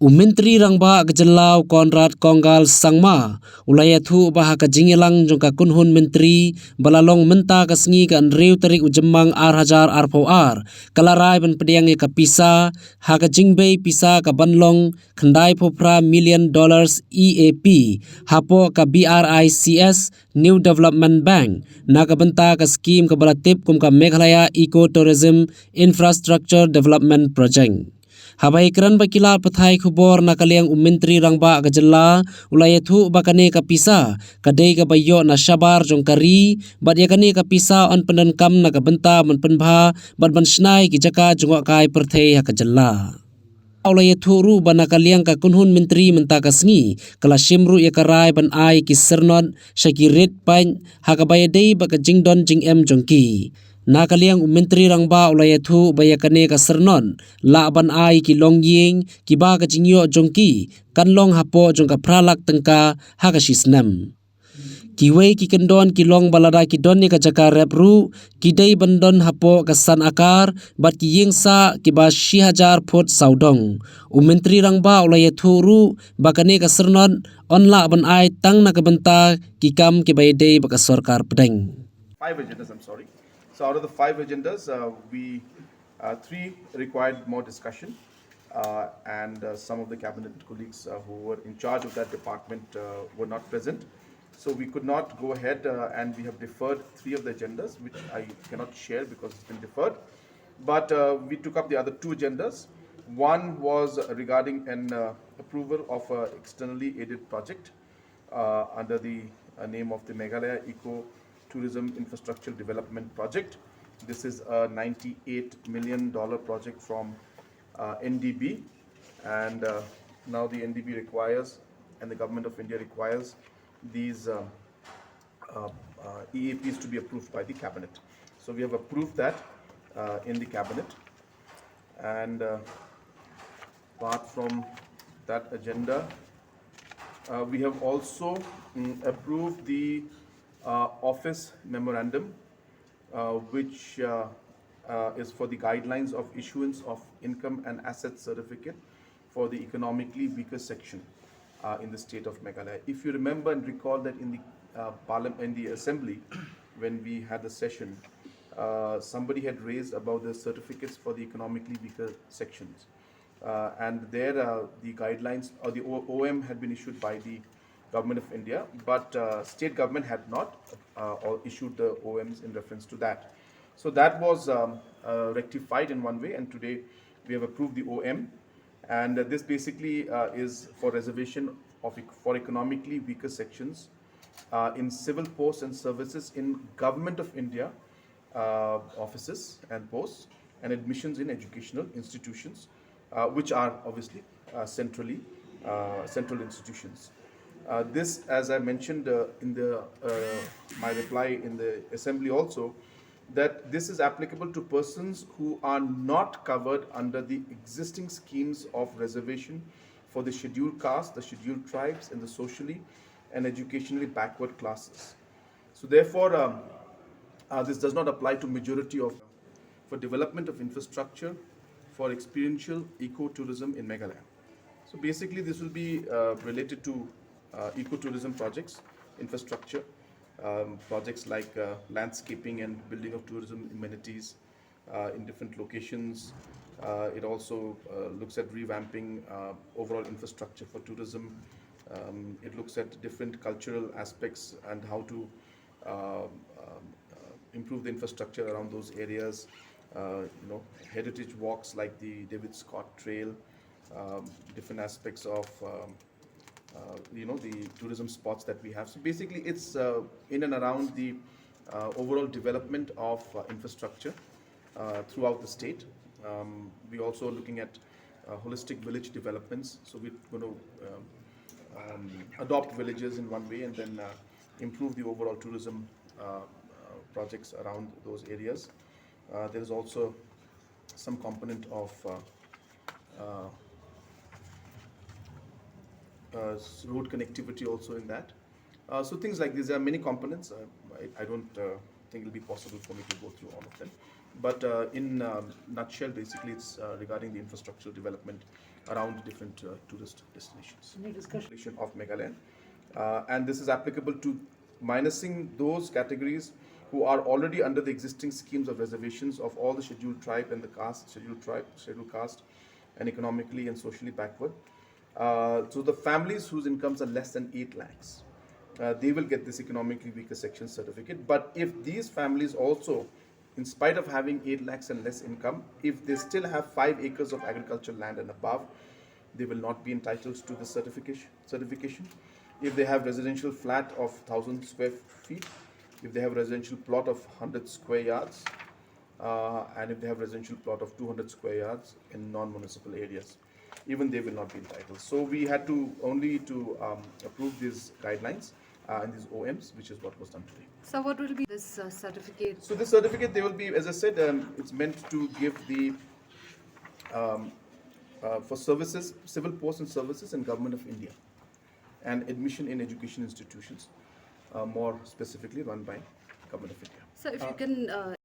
Menteri Rangba Gejelau Konrad Konggal Sangma ulayathu baha ka jingelang jongka kunhun menteri balalong menta ka sengi ka andreu tarik ujemang ar kalarai ban pediang ka pisa ha ka jingbei pisa ka banlong khandai phopra $1 million EAP hapo ka BRICS New Development Bank na ka benta ka scheme ka balatip kum ka Meghalaya Eco Tourism Infrastructure Development Project. Habai keran bakila pathai khubor na kaliang Menteri Rangba ka Jylla ulayathu bakane ka pisa kadai ka bayo na shabar jongkari badya kane ka pisa on pendan kam na ka benta man Pynbha ban snai ki jaka Jngohkai perthei ha ka Jylla. Ulayathu ru bana kaliang ka kunhun menteri menta ka sengi kala shimru ya karai ban ai ki sernot shakirit pan ha ka bayadei baka jingdon jingem jongki. Na kaliang Menteri Rangba ulayathu bayakane ka sernon la ban ai ki longying ki ba ka jingyo jongki kanlong hapo jongka pralak tengka ha ka shisnam. Kawei ki kendon ki long balada ki don ni ka jaka repru ki dei bandon hapo ka san akar bat ki yingsa ki ba 1000 phut saudong. Menteri Rangba ulayathu ru bakane ka sernon on la ban ai tang na ka benta ki kam ki bayadei baka Sorkar pedeng. 5 agendas, I'm sorry. So out of the 5 agendas, three required more discussion, and some of the cabinet colleagues who were in charge of that department were not present. So we could not go ahead, and we have deferred 3 of the agendas, which I cannot share because it's been deferred. But we took up the other 2 agendas. One was regarding an approval of an externally aided project under the name of the Meghalaya Eco Tourism Infrastructure Development Project. This is a $98 million project from NDB, and now the NDB requires, and the government of India requires, these EAPs to be approved by the cabinet. So we have approved that in the cabinet, and apart from that agenda, we have also approved the office memorandum, which is for the guidelines of issuance of income and asset certificate for the economically weaker section in the state of Meghalaya. If you remember and recall that in the assembly, when we had the session, somebody had raised about the certificates for the economically weaker sections, and there the guidelines or the OM had been issued by the Government of India, but state government had not or issued the OMs in reference to that. So that was rectified in one way, and today we have approved the OM, and this basically is for reservation for economically weaker sections in civil posts and services in Government of India offices and posts, and admissions in educational institutions, which are obviously central institutions. This, as I mentioned in my reply in the assembly also, that this is applicable to persons who are not covered under the existing schemes of reservation for the scheduled caste, the scheduled tribes, and the socially and educationally backward classes. So therefore, this does not apply to majority for development of infrastructure for experiential ecotourism in Meghalaya. So basically, this will be related to ecotourism projects, infrastructure, projects like landscaping and building of tourism amenities in different locations. It also looks at revamping overall infrastructure for tourism. It looks at different cultural aspects and how to improve the infrastructure around those areas. Heritage walks like the David Scott Trail, different aspects of the tourism spots that we have. So basically, it's in and around the overall development of infrastructure throughout the state. We're also looking at holistic village developments. So we're going to adopt villages in one way and then improve the overall tourism projects around those areas. There is also some component of road connectivity also in that. So things like these, there are many components. I don't think it'll be possible for me to go through all of them. But in nutshell, basically, it's regarding the infrastructural development around different tourist destinations. Discussion of Meghalaya, and this is applicable to minusing those categories who are already under the existing schemes of reservations of all the scheduled tribe and the caste, scheduled caste, and economically and socially backward. So the families whose incomes are less than 8 lakhs, they will get this economically weaker section certificate. But if these families also, in spite of having 8 lakhs and less income, if they still have 5 acres of agricultural land and above, they will not be entitled to the certification. If they have residential flat of 1,000 square feet, if they have residential plot of 100 square yards, and if they have residential plot of 200 square yards in non-municipal areas, even they will not be entitled. So we had to only to approve these guidelines and these OMs, which is what was done today. So what will be this certificate? So this certificate, they will be, as I said, it's meant to give the for services, civil posts and services in Government of India, and admission in education institutions, more specifically run by Government of India. So if you can